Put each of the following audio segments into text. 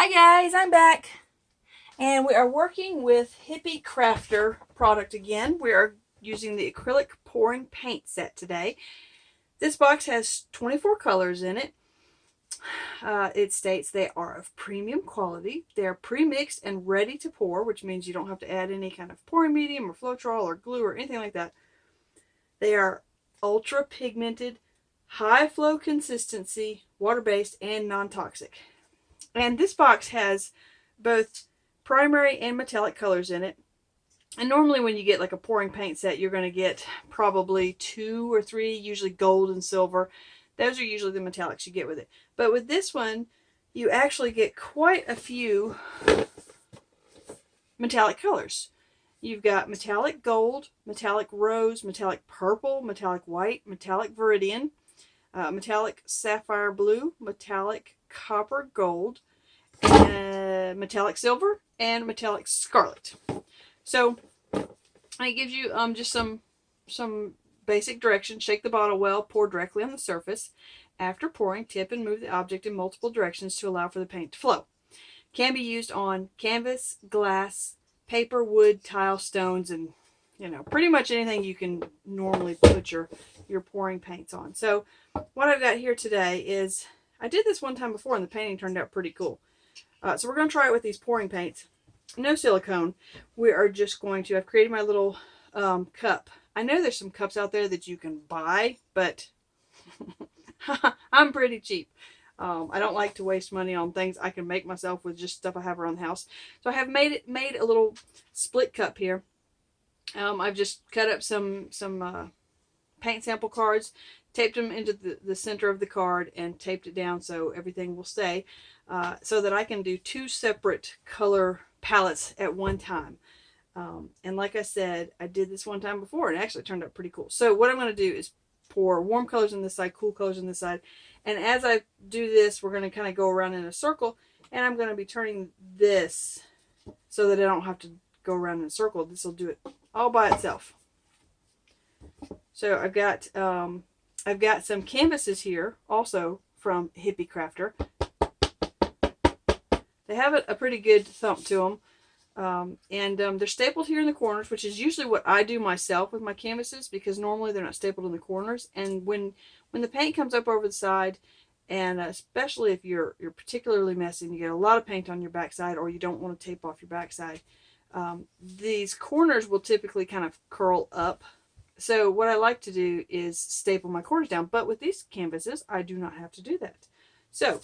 Hi guys, I'm back. And we are working with Hippie Crafter product again. We are using the acrylic pouring paint set today. This box has 24 colors in it. It states they are of premium quality. They're pre-mixed and ready to pour, which means you don't have to add any kind of pouring medium or floetrol or glue or anything like that. They are ultra pigmented, high flow consistency, water-based, and non-toxic. And this box has both primary and metallic colors in it. And normally when you get like a pouring paint set, you're going to get probably 2 or 3, usually gold and silver. Those are usually the metallics you get with it. But with this one, you actually get quite a few metallic colors. You've got metallic gold, metallic rose, metallic purple, metallic white, metallic viridian, metallic sapphire blue, metallic copper gold, metallic silver, and metallic scarlet. So it gives you just some basic directions. Shake the bottle well, pour directly on the surface. After pouring, tip and move the object in multiple directions to allow for the paint to flow. Can be used on canvas, glass, paper, wood, tile, stones, and pretty much anything you can normally put your pouring paints on. So what I've got here today is, I did this one time before and the painting turned out pretty cool. So we're going to try it with these pouring paints. No silicone. We are just going to, I've created my little cup. I know there's some cups out there that you can buy, but I'm pretty cheap. I don't like to waste money on things I can make myself with just stuff I have around the house. So I have made a little split cup here. I've just cut up some paint sample cards, taped them into the center of the card, and taped it down so everything will stay, so that I can do 2 separate color palettes at one time. And like I said, I did this one time before and it actually turned out pretty cool. So what I'm going to do is pour warm colors on this side, cool colors on this side. And as I do this, we're going to kind of go around in a circle, and I'm going to be turning this so that I don't have to go around in a circle. This will do it all by itself. So I've got some canvases here also from Hippie Crafter. They have a pretty good thump to them. They're stapled here in the corners, which is usually what I do myself with my canvases, because normally they're not stapled in the corners. And when the paint comes up over the side, and especially if you're particularly messy and you get a lot of paint on your backside, or you don't want to tape off your backside, these corners will typically kind of curl up. So what I like to do is staple my corners down. But with these canvases, I do not have to do that. So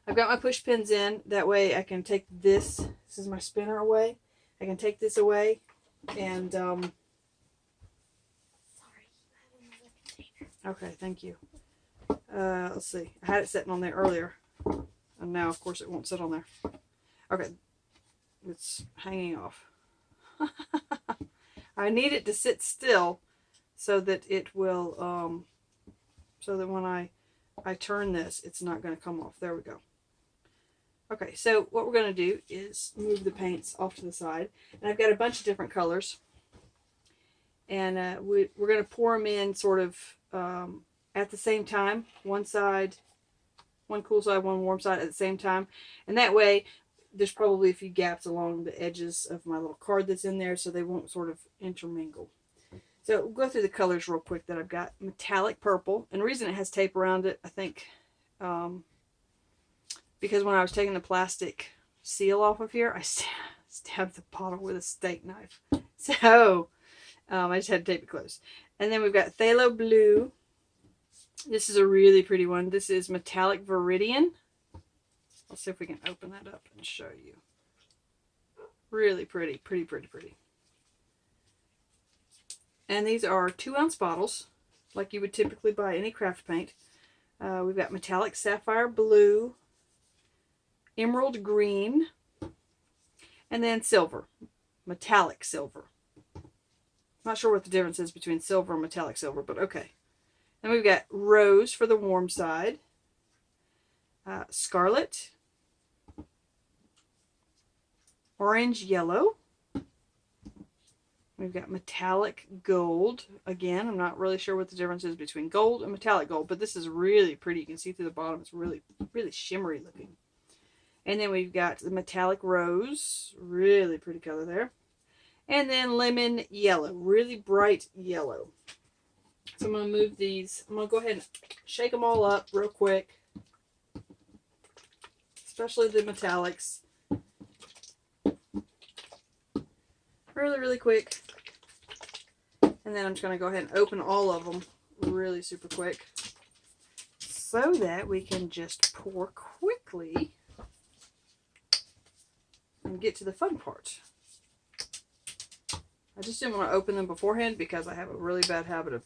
I've got my push pins in. That way I can take this is my spinner, away. I can take this away and sorry, okay, thank you. Let's see. I had it sitting on there earlier, and now of course it won't sit on there. Okay, it's hanging off. I need it to sit still so that it will so that when I turn this, it's not going to come off. There we go. Okay, so what we're going to do is move the paints off to the side. And I've got a bunch of different colors. And we're going to pour them in sort of at the same time. One side, one cool side, one warm side at the same time. And that way, there's probably a few gaps along the edges of my little card that's in there, so they won't sort of intermingle. So we'll go through the colors real quick that I've got. Metallic purple. And the reason it has tape around it, I think, because when I was taking the plastic seal off of here, I stabbed the bottle with a steak knife. So I just had to tape it closed. And then we've got phthalo blue. This is a really pretty one. This is metallic viridian. Let's see if we can open that up and show you. Really pretty, pretty, pretty, pretty. And these are 2-ounce bottles, like you would typically buy any craft paint. We've got metallic sapphire blue, emerald green, and then silver, metallic silver. Not sure what the difference is between silver and metallic silver, but okay. Then we've got rose for the warm side, scarlet, orange yellow. We've got metallic gold. Again, I'm not really sure what the difference is between gold and metallic gold, but this is really pretty. You can see through the bottom. It's really, really shimmery looking. And then we've got the metallic rose, really pretty color there. And then lemon yellow, really bright yellow. So I'm going to move these. I'm going to go ahead and shake them all up real quick, especially the metallics. Really, really quick. And then I'm just going to go ahead and open all of them really super quick so that we can just pour quickly and get to the fun part. I just didn't want to open them beforehand because I have a really bad habit of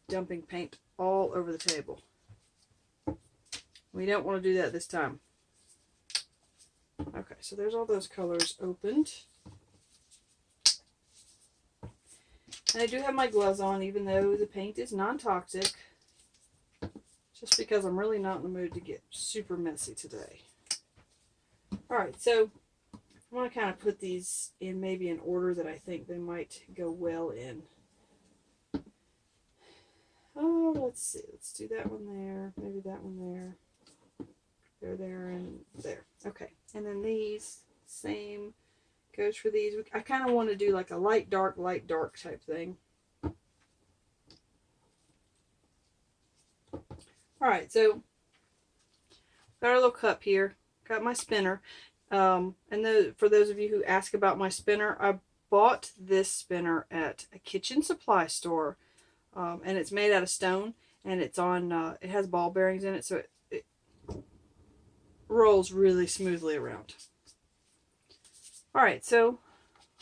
dumping paint all over the table. We don't want to do that this time. Okay, so there's all those colors opened. And I do have my gloves on, even though the paint is non-toxic, just because I'm really not in the mood to get super messy today. Alright, so I want to kind of put these in maybe an order that I think they might go well in. Oh, let's see. Let's do that one there. Maybe that one there. There, and there. Okay. And then these, same goes for these. I kind of want to do like a light, dark type thing. Alright, so got our little cup here. Got my spinner. And for those of you who ask about my spinner, I bought this spinner at a kitchen supply store. And it's made out of stone, and it's on, it has ball bearings in it, so it rolls really smoothly around. Alright, so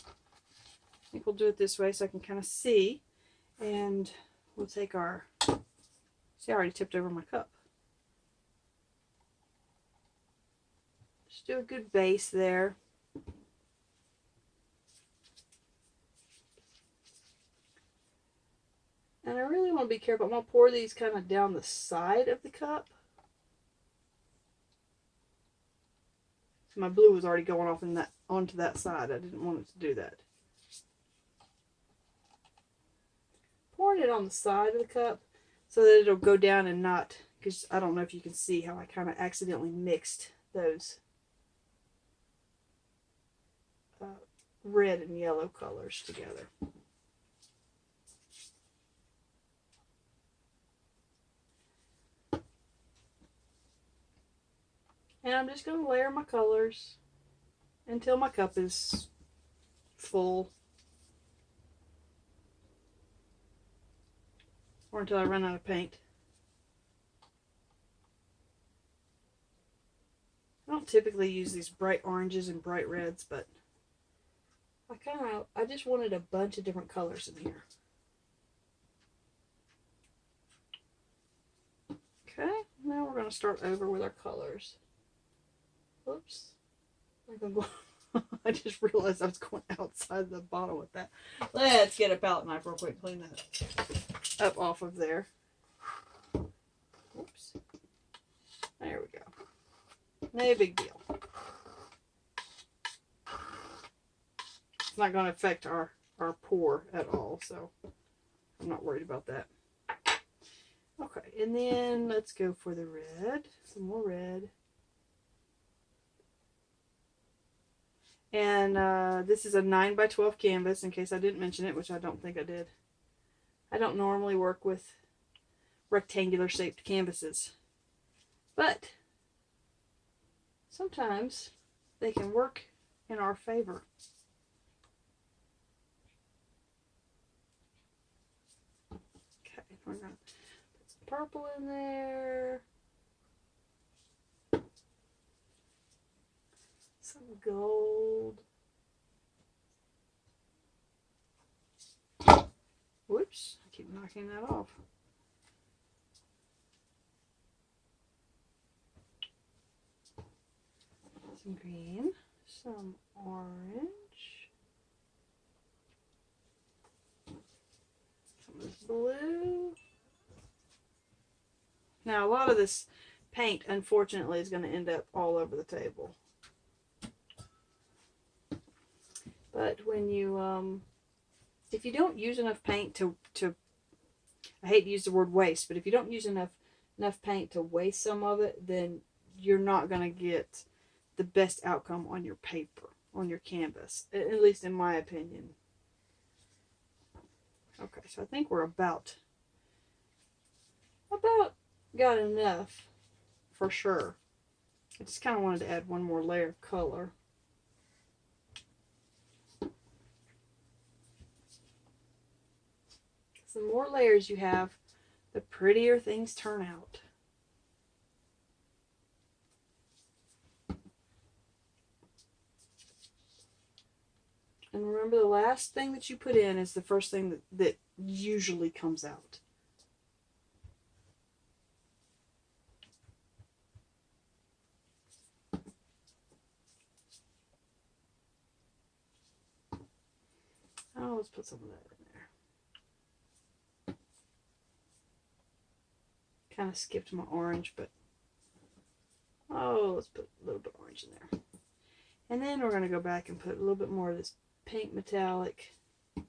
I think we'll do it this way so I can kind of see, and we'll take our, see, I already tipped over my cup. Just do a good base there. And I really want to be careful. I'm going to pour these kind of down the side of the cup. So my blue was already going off in that onto that side. I didn't want it to do that. Pouring it on the side of the cup so that it'll go down and not, because I don't know if you can see how I kind of accidentally mixed those red and yellow colors together. And I'm just going to layer my colors until my cup is full. Or until I run out of paint. I don't typically use these bright oranges and bright reds, but I just wanted a bunch of different colors in here. Okay, now we're going to start over with our colors. Oops. I just realized I was going outside the bottle with that. Let's get a palette knife real quick, clean that up off of there. Oops. There we go. No big deal. It's not going to affect our pour at all, so I'm not worried about that. Okay, and then let's go for the red. Some more red. And this is a 9x12 canvas, in case I didn't mention it, which I don't think I did. I don't normally work with rectangular shaped canvases, but sometimes they can work in our favor. Okay, we're going to put some purple in there. Some gold. Whoops, I keep knocking that off. Some green, some orange, some of this blue. Now a lot of this paint, unfortunately, is going to end up all over the table. But when you, if you don't use enough paint to, I hate to use the word waste, but if you don't use enough paint to waste some of it, then you're not going to get the best outcome on your paper, on your canvas, at least in my opinion. Okay, so I think we're about got enough for sure. I just kind of wanted to add one more layer of color. The more layers you have, the prettier things turn out. And remember, the last thing that you put in is the first thing that usually comes out. Oh, let's put some of that in there. Kind of skipped my orange, but oh, let's put a little bit of orange in there. And then we're going to go back and put a little bit more of this pink metallic, I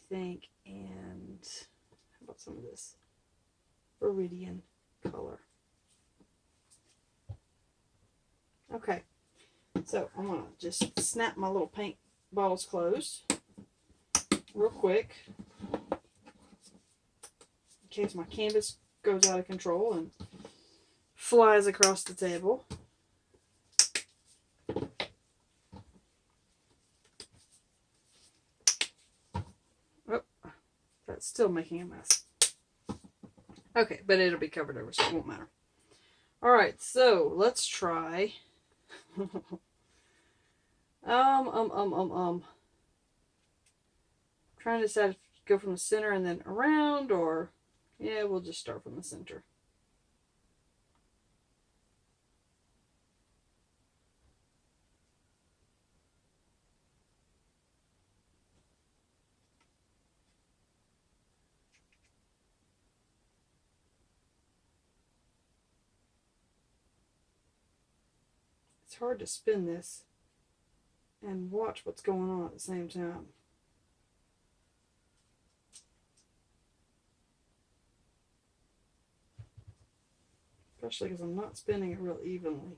think, and how about some of this viridian color. Okay, so I'm going to just snap my little paint bottles closed real quick in case my canvas goes out of control and flies across the table. Oh, that's still making a mess. Okay, but it'll be covered over, so it won't matter. Alright, so let's try trying to decide if to go from the center and then around, or yeah, we'll just start from the center. It's hard to spin this and watch what's going on at the same time. Especially because I'm not spinning it real evenly.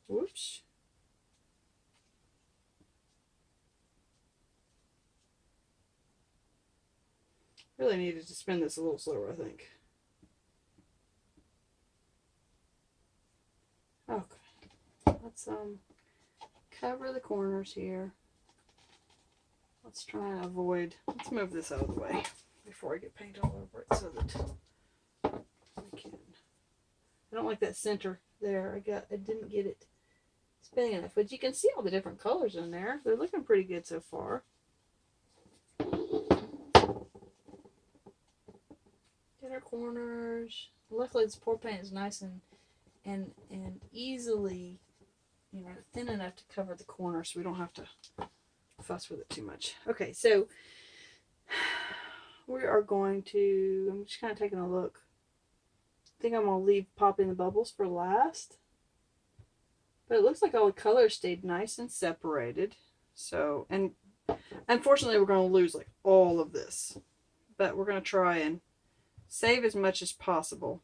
Whoops. Really needed to spin this a little slower, I think. Okay. Let's cover the corners here. Let's try and avoid, let's move this out of the way before I get paint all over it so that I can. I don't like that center there. I didn't get it spinning enough, but you can see all the different colors in there. They're looking pretty good so far. Inner corners. Luckily, this pour paint is nice and easily, you know, thin enough to cover the corner, so we don't have to fuss with it too much. Okay, so we are going to, I'm just kind of taking a look. I think I'm going to leave popping the bubbles for last. But it looks like all the colors stayed nice and separated. So, and unfortunately we're going to lose like all of this. But we're going to try and save as much as possible.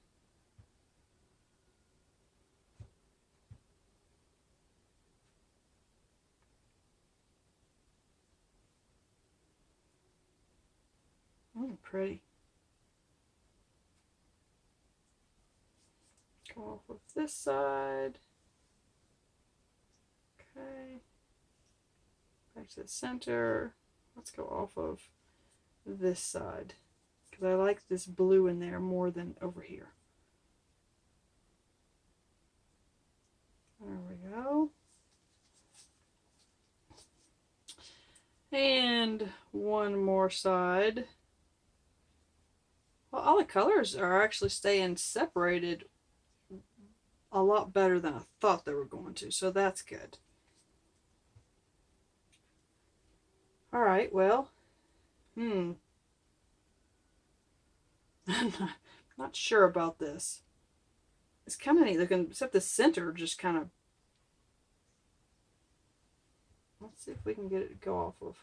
Oh, pretty. Go off of this side. Okay. Back to the center. Let's go off of this side, because I like this blue in there more than over here. There we go. And one more side. Well, all the colors are actually staying separated a lot better than I thought they were going to, so that's good. Alright, well, I'm not sure about this. It's kind of neat looking, except the center just kind of, let's see if we can get it to go off of.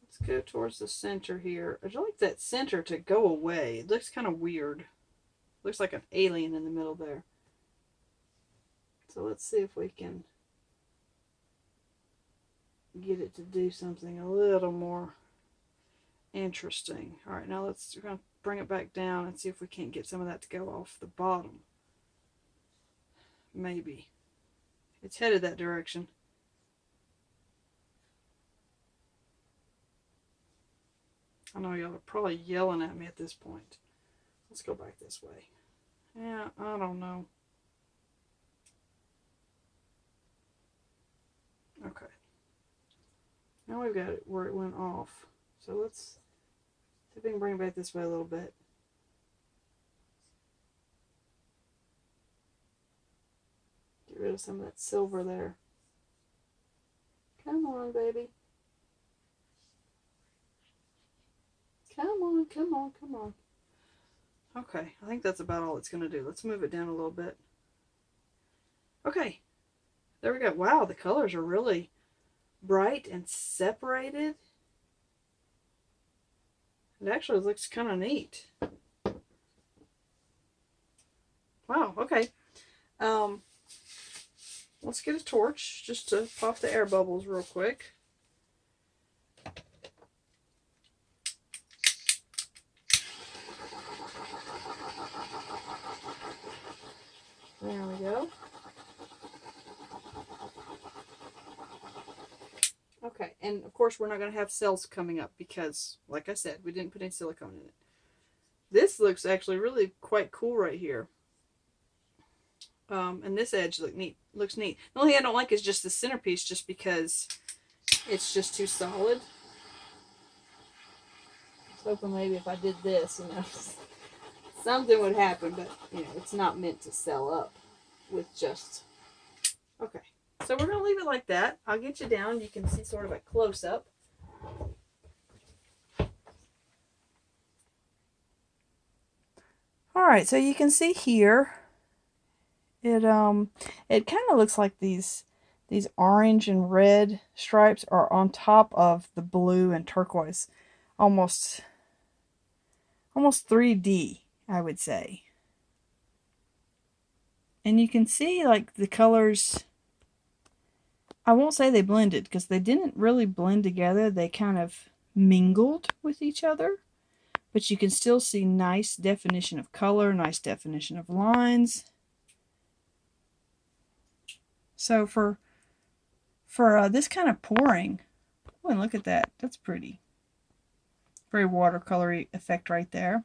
Let's go towards the center here. I'd like that center to go away. It looks kind of weird. Looks like an alien in the middle there. So let's see if we can get it to do something a little more interesting. All right, now we're going to bring it back down and see if we can't get some of that to go off the bottom. Maybe. It's headed that direction. I know y'all are probably yelling at me at this point. Let's go back this way. Yeah, I don't know. Okay. Now we've got it where it went off. So let's see if we can bring it back this way a little bit. Get rid of some of that silver there. Come on, baby. Come on, come on, come on. Okay, I think that's about all it's going to do. Let's move it down a little bit. Okay, there we go. Wow, the colors are really bright and separated. It actually looks kind of neat. Wow, okay. Let's get a torch just to pop the air bubbles real quick. There we go. Okay, and of course we're not going to have cells coming up because, like I said, we didn't put any silicone in it. This looks actually really quite cool right here. And this edge looks neat. The only thing I don't like is just the centerpiece, just because it's just too solid. I was hoping maybe if I did this, you know, something would happen, but you know, it's not meant to sell up with just. Okay, so we're gonna leave it like that. I'll get you down. You can see sort of a close up. All right, so you can see here. It kind of looks like these orange and red stripes are on top of the blue and turquoise, almost 3D, I would say. And you can see like the colors, I won't say they blended because they didn't really blend together. They kind of mingled with each other, but you can still see nice definition of color, nice definition of lines. So for this kind of pouring, oh, and look at that. That's pretty. Very watercolory effect right there.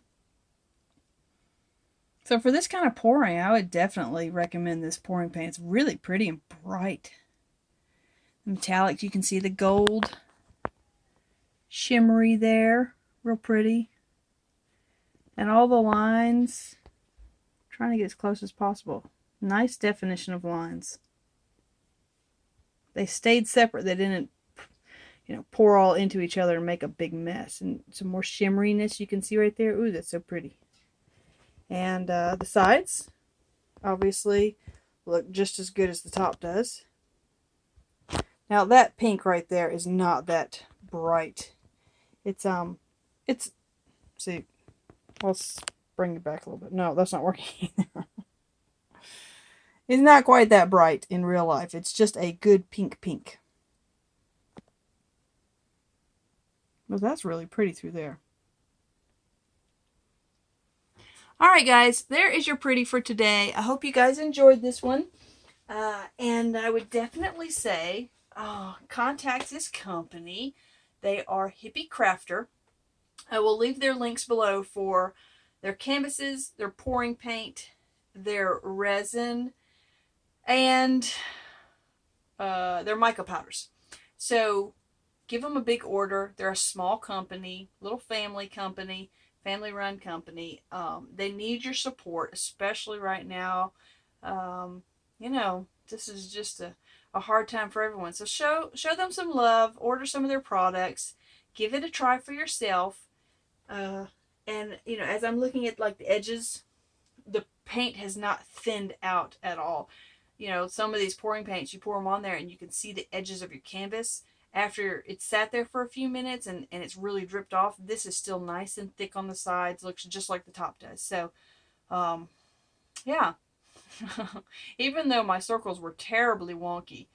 So for this kind of pouring, I would definitely recommend this pouring paint. It's really pretty and bright. The metallics, you can see the gold shimmery there. Real pretty. And all the lines, I'm trying to get as close as possible. Nice definition of lines. They stayed separate. They didn't, you know, pour all into each other and make a big mess. And some more shimmeriness you can see right there. Ooh, that's so pretty. And the sides, obviously, look just as good as the top does. Now that pink right there is not that bright. It's see, let's bring it back a little bit. No, that's not working either. It's not quite that bright in real life. It's just a good pink. But that's really pretty through there. Alright guys, there is your pretty for today. I hope you guys enjoyed this one. And I would definitely say, contact this company. They are Hippie Crafter. I will leave their links below for their canvases, their pouring paint, their resin, and their mica powders. So give them a big order. They're a small company, little family company, family-run company. They need your support, especially right now. You know, this is just a hard time for everyone. So show them some love. Order some of their products. Give it a try for yourself. And, you know, as I'm looking at, like, the edges, the paint has not thinned out at all. You know, some of these pouring paints, you pour them on there and you can see the edges of your canvas. After it's sat there for a few minutes and it's really dripped off, this is still nice and thick on the sides. Looks just like the top does. So Yeah. Even though my circles were terribly wonky,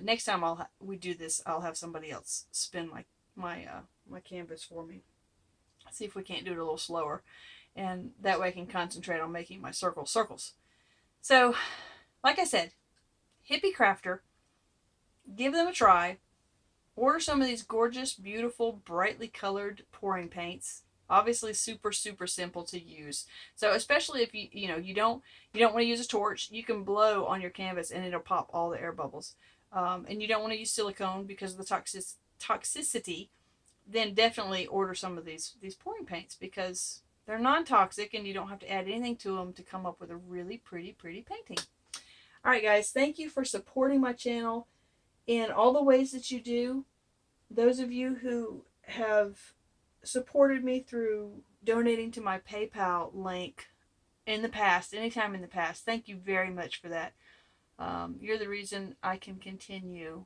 next time we do this, I'll have somebody else spin my canvas for me. See if we can't do it a little slower, and that way I can concentrate on making my circles. So, like I said, Hippie Crafter, give them a try. Order some of these gorgeous, beautiful, brightly colored pouring paints. Obviously super simple to use. So especially if you don't want to use a torch, you can blow on your canvas and it'll pop all the air bubbles. And you don't want to use silicone because of the toxicity. Then definitely order some of these pouring paints because they're non-toxic and you don't have to add anything to them to come up with a really pretty painting. All right, guys, thank you for supporting my channel in all the ways that you do. Those of you who have supported me through donating to my PayPal link in the past, anytime in the past, thank you very much for that. You're the reason I can continue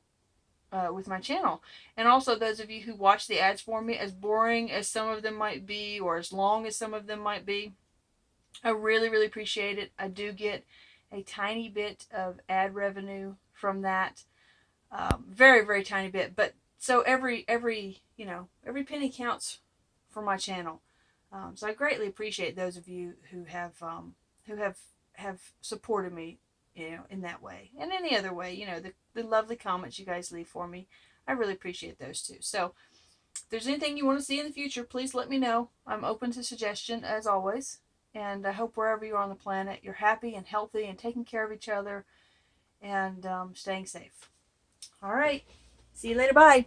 with my channel. And also those of you who watch the ads for me, as boring as some of them might be, or as long as some of them might be, I really appreciate it. I do get a tiny bit of ad revenue from that. Very tiny bit, but so every penny counts for my channel. So I greatly appreciate those of you who have supported me, in that way and any other way. The lovely comments you guys leave for me, I really appreciate those too. So if there's anything you want to see in the future, please let me know. I'm open to suggestion as always, and I hope wherever you are on the planet, you're happy and healthy and taking care of each other and staying safe. All right. See you later. Bye.